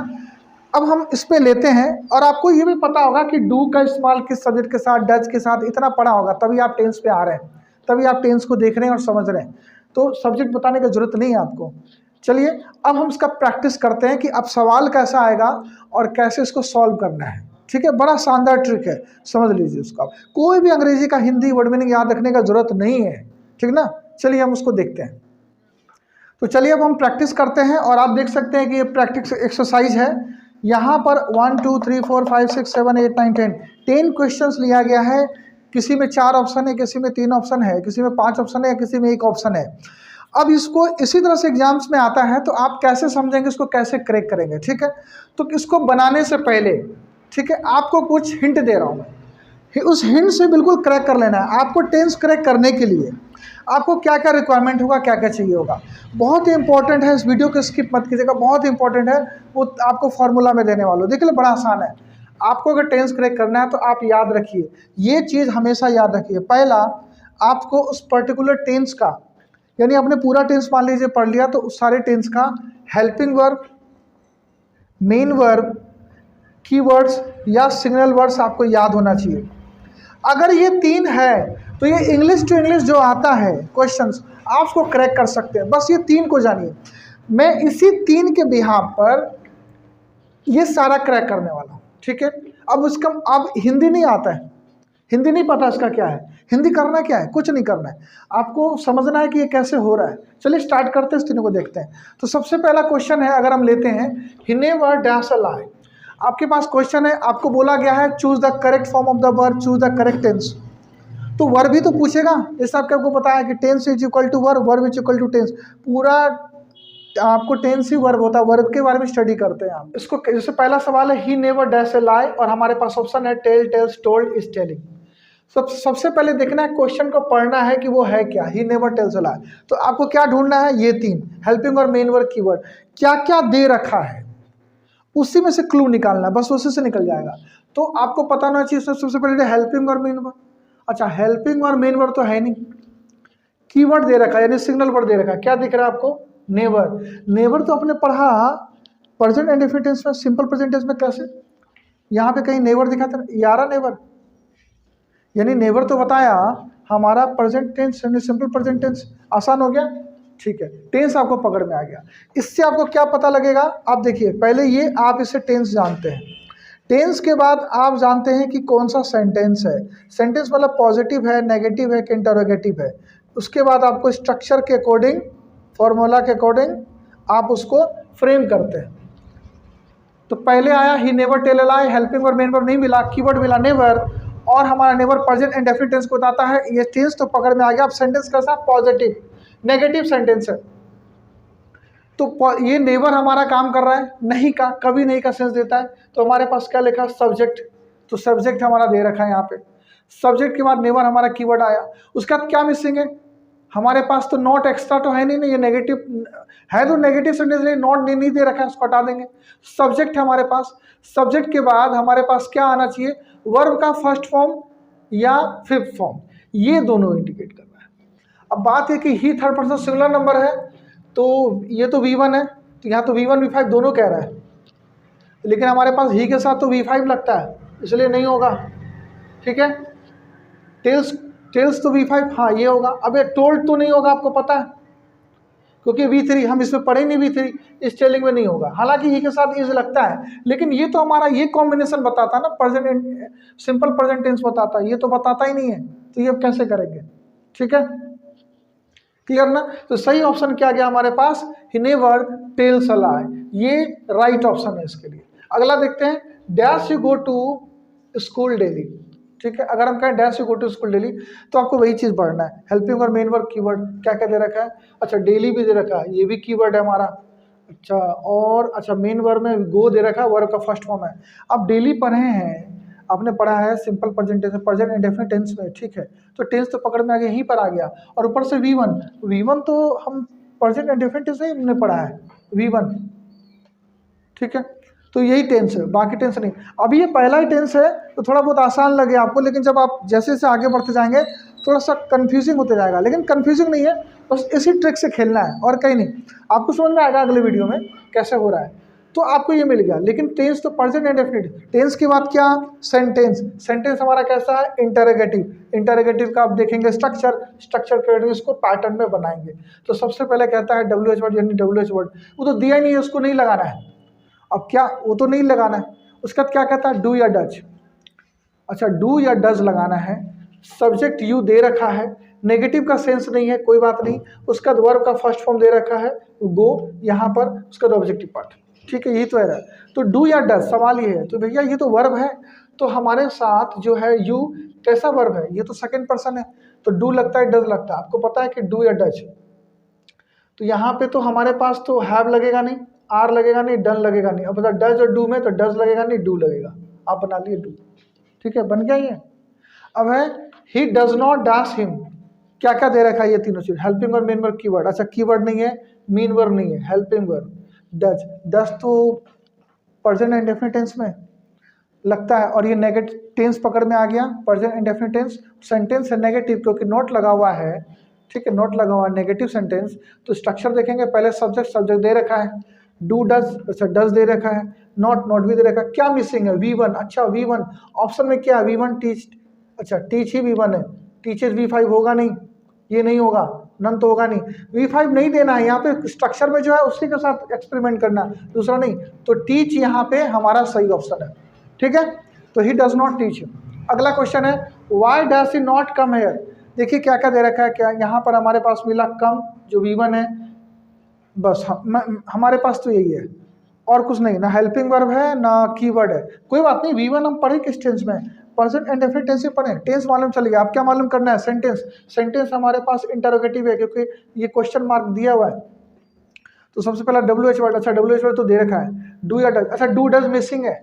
[SPEAKER 1] अब हम इस पे लेते हैं। और आपको ये भी पता होगा कि डू का इस्तेमाल किस सब्जेक्ट के साथ, डज के साथ, इतना पढ़ा होगा, तभी आप टेंस पे आ रहे हैं, तभी आप टेंस को देख रहे हैं और समझ रहे हैं। तो सब्जेक्ट बताने की जरूरत नहीं है आपको। चलिए अब हम इसका प्रैक्टिस करते हैं कि अब सवाल कैसा आएगा और कैसे इसको सॉल्व करना है। ठीक है, बड़ा शानदार ट्रिक है, समझ लीजिए उसका। कोई भी अंग्रेजी का हिंदी वर्ड मीनिंग याद रखने का जरूरत नहीं है। ठीक ना, चलिए हम उसको देखते हैं। तो चलिए अब हम प्रैक्टिस करते हैं, और आप देख सकते हैं कि ये प्रैक्टिस एक्सरसाइज है। यहाँ पर 1 2 3 4 5 6 7 8 9 10 क्वेश्चंस लिया गया है। किसी में 4 ऑप्शन है, किसी में 3 ऑप्शन है, किसी में 5 ऑप्शन है, किसी में 1 ऑप्शन है। अब इसको इसी तरह से एग्जाम्स में आता है, तो आप कैसे समझेंगे, इसको कैसे क्रैक करेंगे, ठीक है। तो इसको बनाने से पहले, ठीक है, आपको कुछ हिंट दे रहा हूँ मैं, उस हिंट से बिल्कुल क्रैक कर लेना है। आपको टेंस क्रैक करने के लिए आपको क्या क्या रिक्वायरमेंट होगा, क्या क्या चाहिए होगा, बहुत ही इंपॉर्टेंट है। इस वीडियो को स्किप मत कीजिएगा, बहुत ही इंपॉर्टेंट है। वो आपको फॉर्मूला में देने वालों, देखिए बड़ा आसान है। आपको अगर टेंस क्रैक करना है तो आप याद रखिए, ये चीज़ हमेशा याद रखिए। पहला, आपको उस पर्टिकुलर टेंस का, यानी आपने पूरा टेंस मान लीजिए पढ़ लिया, तो उस सारे टेंस का helping verb, main verb, keywords या सिग्नल वर्ड्स आपको याद होना चाहिए। अगर ये 3 है तो ये इंग्लिश टू इंग्लिश जो आता है क्वेश्चंस, आप उसको क्रैक कर सकते हैं। बस ये 3 को जानिए। मैं इसी 3 के बिहाफ पर ये सारा क्रैक करने वाला हूँ, ठीक है। अब हिंदी नहीं आता है, हिंदी नहीं पता इसका क्या है, हिंदी करना क्या है, कुछ नहीं करना है, आपको समझना है कि ये कैसे हो रहा है। चलिए स्टार्ट करते हैं, इस तीनों को देखते हैं। तो सबसे पहला क्वेश्चन है, अगर हम लेते हैं, ही नेवर डैश अ लाई। आपके पास क्वेश्चन है, आपको बोला गया है choose the correct form of the verb, choose the correct tense. तो वर्ब भी तो पूछेगा, जैसे आपको बताया कि tense is equal to verb, verb is equal to tense. पूरा आपको टेंस ही वर्ब होता है, वर्ब के बारे में स्टडी करते हैं आप। इसको जैसे पहला सवाल है, he never dash a lie, और हमारे पास ऑप्शन है tell, tells, told, is telling. सबसे पहले देखना है, क्वेश्चन को पढ़ना है कि वो है क्या, ही नेवर टेल्स अ लाई। तो आपको क्या ढूंढना है, ये 3 हेल्पिंग और मेन वर्ब, कीवर्ड, क्या क्या दे रखा है उसी में से क्लू निकालना है, बस उसी से निकल जाएगा। तो आपको पता होना चाहिए सबसे पहले हेल्पिंग और मेन वर्ब। अच्छा, हेल्पिंग और मेन वर्ब तो है नहीं, कीवर्ड दे रखा है, यानी सिग्नल वर्ड दे रखा है। क्या दिख रहा है आपको, नेवर। नेवर तो आपने पढ़ा प्रेजेंट इंडेफिनिट टेंस में, सिंपल प्रेजेंट टेंस में कैसे, यहाँ पे कहीं नेवर दिखा था, यारा नेवर, यानी नेवर तो बताया हमारा प्रेजेंट टेंस, यानी सिंपल प्रेजेंट टेंस। आसान हो गया, ठीक है, टेंस आपको पकड़ में आ गया। इससे आपको क्या पता लगेगा, आप देखिए, पहले ये आप इसे टेंस जानते हैं, टेंस के बाद आप जानते हैं कि कौन सा सेंटेंस है। सेंटेंस मतलब पॉजिटिव है, नेगेटिव है कि इंटरोगेटिव है। उसके बाद आपको स्ट्रक्चर के अकॉर्डिंग, फॉर्मूला के अकॉर्डिंग आप उसको फ्रेम करते हैं। तो पहले आया he never tell a lie, helping और मेन वर्ब नहीं मिला, कीवर्ड मिला नेवर, और हमारा नेवर प्रेजेंट इंडेफिनिट टेंस को बताता है। ये टेंस तो पकड़ में आ गया। अब सेंटेंस कैसा, पॉजिटिव, नेगेटिव सेंटेंस है, तो ये नेवर हमारा काम कर रहा है, नहीं का, कभी नहीं का सेंस देता है। तो हमारे पास क्या लिखा, सब्जेक्ट, तो सब्जेक्ट हमारा दे रखा है यहाँ पे। सब्जेक्ट के बाद नेवर हमारा कीवर्ड आया। उसके बाद क्या मिसिंग है हमारे पास, तो नॉट एक्स्ट्रा तो है नहीं, ये नेगेटिव है, तो नेगेटिव सेंटेंस नॉट नहीं दे रखा है, उसको हटा देंगे। सब्जेक्ट है हमारे पास, सब्जेक्ट के बाद हमारे पास क्या आना चाहिए, वर्ब का फर्स्ट फॉर्म या फिफ्थ फॉर्म, ये दोनों इंडिकेट कर रहा है। अब बात है कि ही थर्ड पर्सन सिंगुलर नंबर है, तो ये तो V1 है, तो यहाँ तो V1 V5 दोनों कह रहा है, लेकिन हमारे पास ही के साथ तो V5 लगता है, इसलिए नहीं होगा, ठीक है। टेल्स तो V5, हाँ ये होगा। अब ये टोल्ड तो नहीं होगा, आपको पता है, क्योंकि V3 हम इसमें पढ़े नहीं, V3 इस टेलिंग में नहीं होगा। हालांकि ही के साथ इज लगता है, लेकिन ये तो हमारा ये कॉम्बिनेशन बताता है ना, प्रेजेंट सिंपल प्रेजेंट टेंस बताता है, ये तो बताता ही नहीं है, तो ये अब कैसे करेंगे, ठीक है, क्लियर ना। तो सही ऑप्शन क्या गया हमारे पास, ही नेवर टेल्स अ लाई, ये राइट ऑप्शन है इसके लिए। अगला देखते हैं, dash you go to school daily, ठीक है। अगर हम कहें dash you go to school daily, तो आपको वही चीज़ पढ़ना है, हेल्पिंग और मेन वर्ब, कीवर्ड क्या क्या दे रखा है। अच्छा, डेली भी दे रखा है, ये भी कीवर्ड है हमारा। अच्छा, और अच्छा मेन वर्ब में गो दे रखा है, वर्ब का फर्स्ट फॉर्म है। अब डेली पढ़े हैं, आपने पढ़ा है simple present tense, present indefinite tense में, ठीक है, तो टेंस तो पकड़ में आ गया, यहीं पर आ गया। और ऊपर से V1 तो हम प्रेजेंट इंडेफिनिट टेंस नहीं हमने पढ़ा है, V1, ठीक है, तो यही टेंस है, बाकी टेंस नहीं। अभी ये पहला ही टेंस है, तो थोड़ा बहुत आसान लगे आपको, लेकिन जब आप जैसे जैसे आगे बढ़ते जाएंगे थोड़ा सा कन्फ्यूजिंग होते जाएगा, लेकिन कन्फ्यूजिंग नहीं है, बस इसी ट्रिक से खेलना है और कहीं नहीं। आपको समझ में आएगा अगले वीडियो में कैसे हो रहा है, तो आपको ये मिल गया। लेकिन टेंस तो प्रेजेंट इंडेफिनिट, टेंस के बाद क्या, सेंटेंस। सेंटेंस हमारा कैसा है, इंटरोगेटिव। इंटरोगेटिव का आप देखेंगे स्ट्रक्चर के इसको पैटर्न में बनाएंगे। तो सबसे पहले कहता है WH वर्ड, यानी WH वर्ड, वो तो दिया ही नहीं है, उसको नहीं लगाना है। अब क्या, वो तो नहीं लगाना है। उसके बाद क्या कहता है, डू या डज। अच्छा, डू या डज लगाना है। सब्जेक्ट यू दे रखा है, नेगेटिव का सेंस नहीं है, कोई बात नहीं। उसका वर्ब का फर्स्ट फॉर्म दे रखा है गो, यहाँ पर उसका ऑब्जेक्टिव पार्ट, ठीक है, यही तो है। तो डू या डज सवाल ये है, तो भैया ये तो वर्ब है, तो हमारे साथ जो है यू कैसा वर्ब है, ये तो सेकंड पर्सन है, तो डू लगता है, डज लगता है। आपको पता है कि डू या डज, तो यहाँ पे तो हमारे पास तो हैव लगेगा नहीं, आर लगेगा नहीं, डन लगेगा नहीं। अब मतलब डज और डू में तो डज लगेगा नहीं, डू लगेगा। आप बना लिए डू, ठीक है, बन गया ये। अब है he does not dash him, क्या क्या दे रखा है ये तीनों चीज, helping verb, main verb, keyword. अच्छा कीवर्ड नहीं है, मीन वर्ब नहीं है, हेल्पिंग वर्ब डज। डज तो प्रेजेंट इंडेफिनिट टेंस में लगता है, और ये नेगेटिव टेंस पकड़ में आ गया, प्रेजेंट इंडेफिनिट टेंस। सेंटेंस है नेगेटिव क्योंकि नोट लगा हुआ है, ठीक है, नोट लगा हुआ है, नेगेटिव सेंटेंस। तो स्ट्रक्चर देखेंगे, पहले सब्जेक्ट, सब्जेक्ट दे रखा है, डू डज, अच्छा डज दे रखा है, नॉट, नॉट भी दे रखा है। क्या मिसिंग है, V1। अच्छा V1 ऑप्शन में क्या है, V1 टीच, अच्छा टीच ही V1 है, टीचेस V5 होगा नहीं, ये नहीं होगा, नन तो होगा नहीं, V5 नहीं देना है यहाँ पे। स्ट्रक्चर में जो है उसी के साथ एक्सपेरिमेंट करना, दूसरा नहीं। तो टीच यहाँ पे हमारा सही ऑप्शन है, ठीक है। तो ही डज नॉट टीच। अगला क्वेश्चन है why does he not come hair. देखिए क्या क्या दे रखा है, क्या यहाँ पर हमारे पास मिला कम, जो V1 है, बस हमारे पास तो यही है, और कुछ नहीं, ना हेल्पिंग वर्ब है ना कीवर्ड है। कोई बात नहीं, V1 हम पढ़े किस टेंस में, प्रेजेंट इंडेफिनिट टेंस में पढ़े, टेंस मालूम चल गया। आप क्या मालूम करना है, सेंटेंस। सेंटेंस हमारे पास इंटरोगेटिव है क्योंकि ये क्वेश्चन मार्क दिया हुआ है। तो सबसे पहला WH वर्ड, अच्छा WH वर्ड तो दे रखा है, डू या डज। अच्छा डू डज मिसिंग है,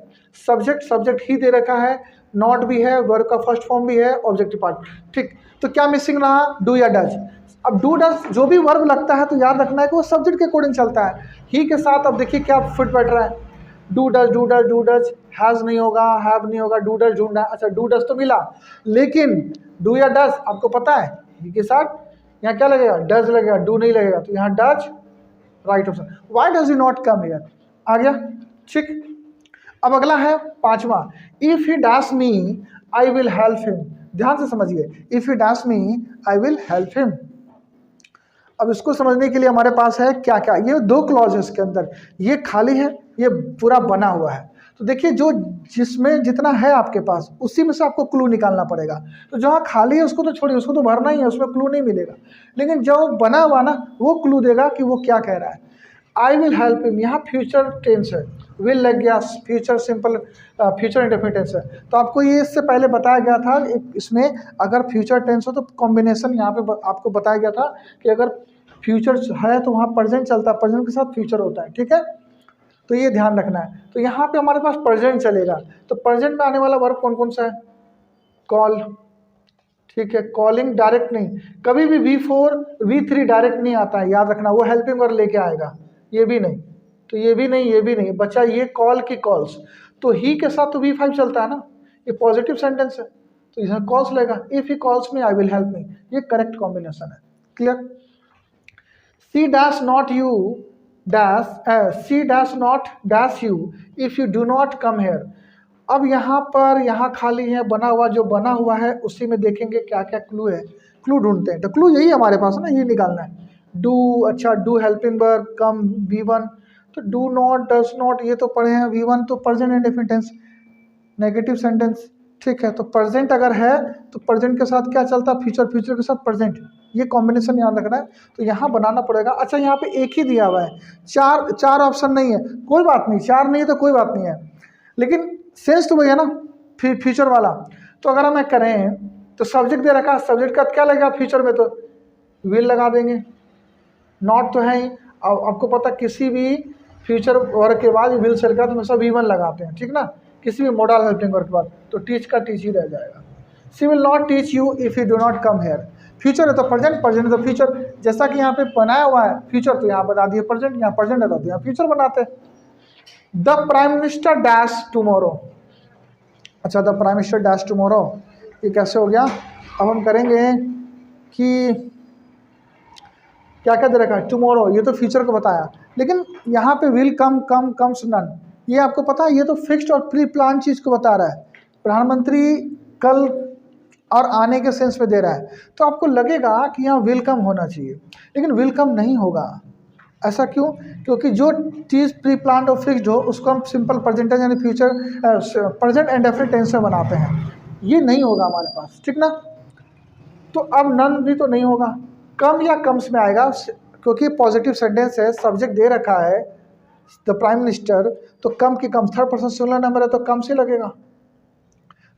[SPEAKER 1] सब्जेक्ट, सब्जेक्ट ही दे रखा है, नॉट भी है, वर्ब का फर्स्ट फॉर्म भी है, ऑब्जेक्टिव पार्ट, ठीक। तो क्या मिसिंग रहा, डू या डज। अब डू डज जो भी वर्ब लगता है तो याद रखना है कि वो सब्जेक्ट के अकॉर्डिंग चलता है, ही के साथ। अब देखिए क्या फिट बैठ रहा है, do does, do does, do does, has नहीं होगा, हैव नहीं होगा, डू डज ढूंढना है। अच्छा डू डज तो मिला, लेकिन डू या डज आपको पता है, ही के साथ यहाँ क्या लगेगा, डज लगेगा, डू नहीं लगेगा, तो यहाँ does right option. Why does he not come here, आ गया, ठीक। अब अगला है पांचवा, if he dash me I will help him. ध्यान से समझिए, if he dash me I will help him. अब इसको समझने के लिए हमारे पास है क्या क्या, ये दो क्लॉज है इसके अंदर, ये खाली है, ये पूरा बना हुआ है। तो देखिए जो जिसमें जितना है आपके पास उसी में से आपको क्लू निकालना पड़ेगा। तो जहाँ खाली है उसको तो छोड़िए, उसको तो भरना ही है, उसमें क्लू नहीं मिलेगा। लेकिन जो बना हुआ ना वो क्लू देगा कि वो क्या कह रहा है। आई विल हेल्प हिम, यहाँ फ्यूचर टेंस है, विल लग गया, future simple, future indefinite tense है। तो आपको ये इससे पहले बताया गया था, इसमें अगर फ्यूचर टेंस हो तो कॉम्बिनेशन यहाँ पे आपको बताया गया था कि अगर फ्यूचर है तो वहाँ प्रेजेंट चलता है, प्रेजेंट के साथ फ्यूचर होता है, ठीक है। तो ये ध्यान रखना है। तो यहाँ पे हमारे पास प्रेजेंट चलेगा, तो प्रेजेंट में आने वाला वर्ब कौन कौन सा है, कॉल, ठीक है, कॉलिंग डायरेक्ट नहीं, कभी भी V4 V3 डायरेक्ट नहीं आता है, याद रखना, वो हेल्पिंग वर्ब लेके आएगा, ये भी नहीं, तो ये भी नहीं, ये भी नहीं बचा, ये कॉल की कॉल्स। तो ही के साथ तो V5 चलता है ना, ये पॉजिटिव सेंटेंस है, तो यहाँ कॉल्स लेगा, if he calls me I will help me, ये करेक्ट कॉम्बिनेशन है, clear. C dash not you dash, C dash not dash you if you do not come here. अब यहाँ पर यहाँ खाली है, बना हुआ, जो बना हुआ है उसी में देखेंगे क्या क्या क्लू है, क्लू ढूंढते हैं। तो क्लू यही हमारे पास है ना, ये निकालना है। डू, अच्छा do helping verb, come V1, तो डू नॉट, डज नॉट, ये तो पढ़े हैं। V1 तो present indefinite tense, negative sentence, ठीक है। तो प्रेजेंट अगर है तो प्रेजेंट के साथ क्या चलता है, फ्यूचर, फ्यूचर के साथ प्रेजेंट, ये कॉम्बिनेशन याद रखना है। तो यहाँ बनाना पड़ेगा। अच्छा यहाँ पे एक ही दिया हुआ है, चार ऑप्शन नहीं है, कोई बात नहीं, चार नहीं है तो कोई बात नहीं है, लेकिन सेंस तो वही है ना, फ्यूचर वाला। तो अगर हमें करें तो सब्जेक्ट दे रखा है, सब्जेक्ट का क्या लगेगा फ्यूचर में, तो विल लगा देंगे, नॉट तो है ही। अब आपको पता किसी भी फ्यूचर वर्ग के बाद विल से लगा तो हमेशा V1 लगाते हैं, ठीक ना, किसी भी मॉडल हेल्पिंग वर्ग के बाद, तो टीच का टीच ही रह जाएगा। She will not teach you if you do not come hair, future है तो प्रेजेंट, प्रेजेंट है तो फ्यूचर, जैसा कि यहाँ पे बनाया हुआ है फ्यूचर, तो यहाँ बता दिए प्रेजेंट, यहाँ प्रेजेंट है तो यहाँ फ्यूचर बनाते हैं। The prime minister dash tomorrow, अच्छा the prime minister dash tomorrow, ये कैसे हो गया। अब हम करेंगे कि क्या क्या दे रखा है, टुमारो, ये तो फ्यूचर को बताया, लेकिन यहाँ पे will come, come, comes none, ये आपको पता है, ये तो फिक्स्ड और प्री प्लान चीज़ को बता रहा है। प्रधानमंत्री कल और आने के सेंस में दे रहा है, तो आपको लगेगा कि यहाँ विल कम होना चाहिए, लेकिन विल कम नहीं होगा। ऐसा क्यों, क्योंकि जो चीज़ प्री प्लान और फिक्स्ड हो उसको हम सिंपल प्रेजेंट यानी फ्यूचर, प्रेजेंट इंडेफिनिट टेंस में बनाते हैं, ये नहीं होगा हमारे पास, ठीक ना। तो अब नन भी तो नहीं होगा, कम या कम्स में आएगा, क्योंकि पॉजिटिव सेंटेंस है, सब्जेक्ट दे रखा है द प्राइम मिनिस्टर, तो कम की कम, थर्ड पर्सन सिंगुलर नंबर है तो कम से लगेगा।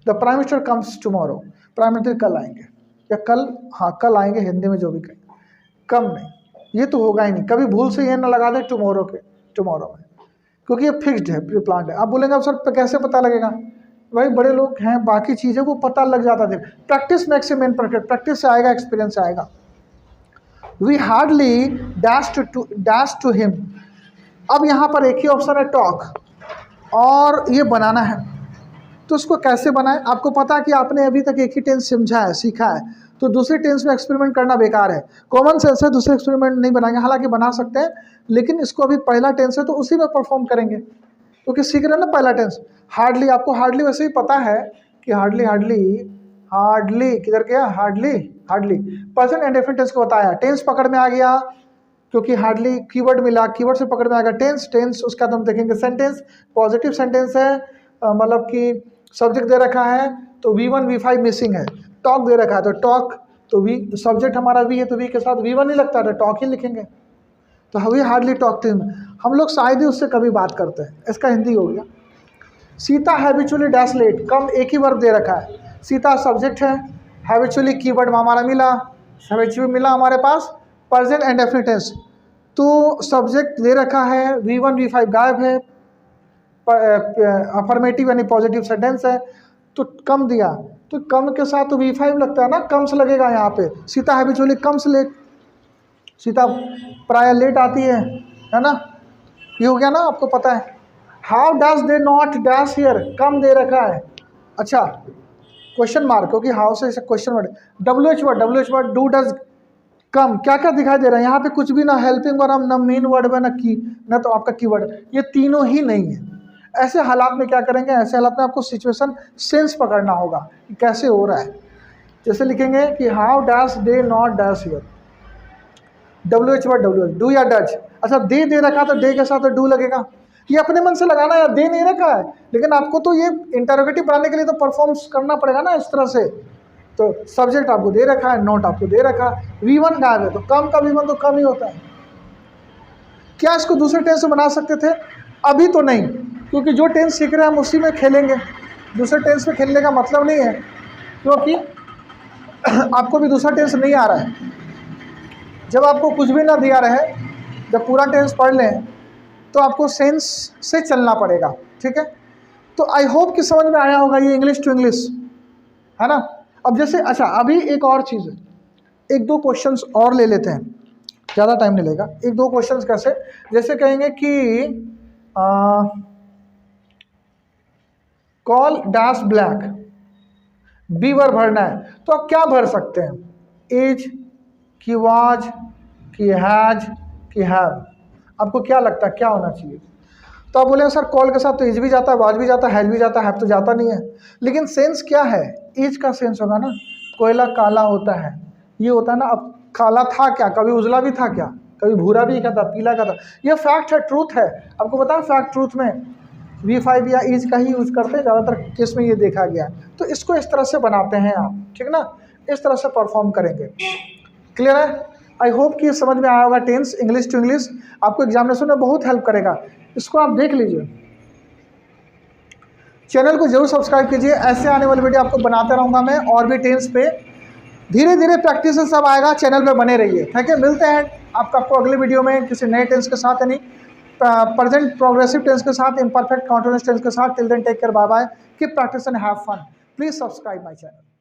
[SPEAKER 1] The prime minister comes tomorrow, prime minister कल आएंगे, या कल, हाँ कल आएंगे, हिंदी में जो भी कहें, कम नहीं, ये तो होगा ही नहीं, कभी भूल से ये ना लगा दें टुमारो में, क्योंकि ये फिक्स्ड है, प्री प्लान्ड है। आप बोलेंगे अब सर कैसे पता लगेगा? भाई बड़े लोग हैं, बाकी चीज़ें को पता लग जाता है। Practice makes a man perfect, practice से आएगा, एक्सपीरियंस से आएगा। We hardly dash to him. अब यहाँ पर एक ही ऑप्शन है टॉक, और ये बनाना है, तो उसको कैसे बनाएं? आपको पता है कि आपने अभी तक एक ही टेंस समझा है, सीखा है, तो दूसरे टेंस में एक्सपेरिमेंट करना बेकार है। कॉमन सेंस है, दूसरे एक्सपेरिमेंट नहीं बनाएंगे, हालांकि बना सकते हैं, लेकिन इसको अभी पहला टेंस है तो उसी में परफॉर्म करेंगे, क्योंकि सीख रहे हैं ना पहला टेंस। हार्डली, आपको हार्डली वैसे ही पता है कि हार्डली किधर गया? हार्डली प्रेजेंट इंडेफिनिट टेंस को बताया, टेंस पकड़ में आ गया, क्योंकि हार्डली कीवर्ड मिला, कीवर्ड से पकड़ में आ गया टेंस। उसका तो हम देखेंगे सेंटेंस, पॉजिटिव सेंटेंस है, मतलब कि सब्जेक्ट दे रखा है तो V1 V5 मिसिंग है, टॉक दे रखा है तो टॉक, तो वी सब्जेक्ट हमारा वी है तो वी के साथ V1 नहीं लगता, तो टॉक ही लिखेंगे। तो we hardly talk to him, हम लोग शायद ही उससे कभी बात करते हैं, इसका हिंदी हो गया। सीता हैबिचुअली डैश लेट, कम एक ही वर्ब दे रखा है, सीता सब्जेक्ट है, हैबिचुअली कीवर्ड हमारा मिला, हैबिचुअली मिला हमारे पास, प्रेजेंट एंड डेफिनिट टेंस, तो सब्जेक्ट दे रखा है, V1 V5 गायब है, अफर्मेटिव यानी पॉजिटिव सेंटेंस है, तो कम दिया, तो कम के साथ तो V5 लगता है ना, कम से लगेगा यहाँ पे। सीता हैबिचुअली कम से लेट, सीता प्राय लेट आती है ना, ये हो गया ना, आपको पता है। How does they not dash here, come दे रखा है, अच्छा क्वेश्चन मार्क, क्योंकि हाउ से question word, WH word do does come, क्या क्या दिखाई दे रहा है यहाँ पे? कुछ भी ना हेल्पिंग वर्ब, ना मेन वर्ड, ना की, ना तो आपका कीवर्ड, ये तीनों ही नहीं है। ऐसे हालात में क्या करेंगे? ऐसे हालात में आपको सिचुएशन सेंस पकड़ना होगा कि कैसे हो रहा है। जैसे लिखेंगे कि how dash they not dash here, WH word do या डज, अच्छा दे रखा तो दे के साथ तो डू लगेगा, ये अपने मन से लगाना है, दे नहीं रखा है, लेकिन आपको तो ये इंटरोगेटिव बनाने के लिए तो परफॉर्म्स करना पड़ेगा ना इस तरह से। तो सब्जेक्ट आपको दे रखा है, नोट आपको दे रखा है, V1 गायब है, तो कम का V1 तो कम ही होता है। क्या इसको दूसरे टेंस में बना सकते थे? अभी तो नहीं, क्योंकि जो टेंस सीख रहे हैं हम उसी में खेलेंगे, दूसरे टेंस में खेलने का मतलब नहीं है, क्योंकि आपको भी दूसरा टेंस नहीं आ रहा है। जब आपको कुछ भी ना दिया रहे, जब पूरा टेंस पढ़ लें, तो आपको सेंस से चलना पड़ेगा, ठीक है। तो आई होप कि समझ में आया होगा ये इंग्लिश टू इंग्लिश, है ना। अब जैसे अच्छा अभी एक और चीज़ है, एक दो क्वेश्चंस और ले लेते हैं, ज़्यादा टाइम नहीं लेगा। एक दो क्वेश्चंस कैसे, जैसे कहेंगे कि call dash black, be verb भरना है, तो आप क्या भर सकते हैं? एज की, वाज की, हैज की, हैव, आपको क्या लगता है क्या होना चाहिए? तो आप बोले सर कॉल के साथ तो एज भी जाता है, वाज भी जाता है, हैज भी जाता है, हैव तो जाता नहीं है, लेकिन सेंस क्या है? एज का सेंस होगा ना, कोयला काला होता है, ये होता है ना। अब काला था क्या? कभी उजला भी था क्या? कभी भूरा भी क्या था, पीला का था? ये फैक्ट है, ट्रूथ है। आपको पता है फैक्ट ट्रूथ में V5 या इज का ही यूज करते हैं ज़्यादातर केस में, ये देखा गया। तो इसको इस तरह से बनाते हैं आप, ठीक ना, इस तरह से परफॉर्म करेंगे। क्लियर है? आई होप कि ये समझ में आया होगा। टेंस इंग्लिश टू इंग्लिश आपको एग्जामिनेशन में बहुत हेल्प करेगा, इसको आप देख लीजिए। चैनल को जरूर सब्सक्राइब कीजिए, ऐसे आने वाली वीडियो आपको बनाता रहूँगा मैं, और भी टेंस पे धीरे धीरे प्रैक्टिस से सब आएगा। चैनल पे बने रहिए, ठीक है। मिलते हैं आपको अगले वीडियो में किसी नए टेंस के साथ, यानी प्रेजेंट प्रोग्रेसिव टेंस के साथ, इम्परफेक्ट कंटीन्यूअस टेंस के साथ। Till then take care, bye bye, keep practice and have fun. Please subscribe my channel.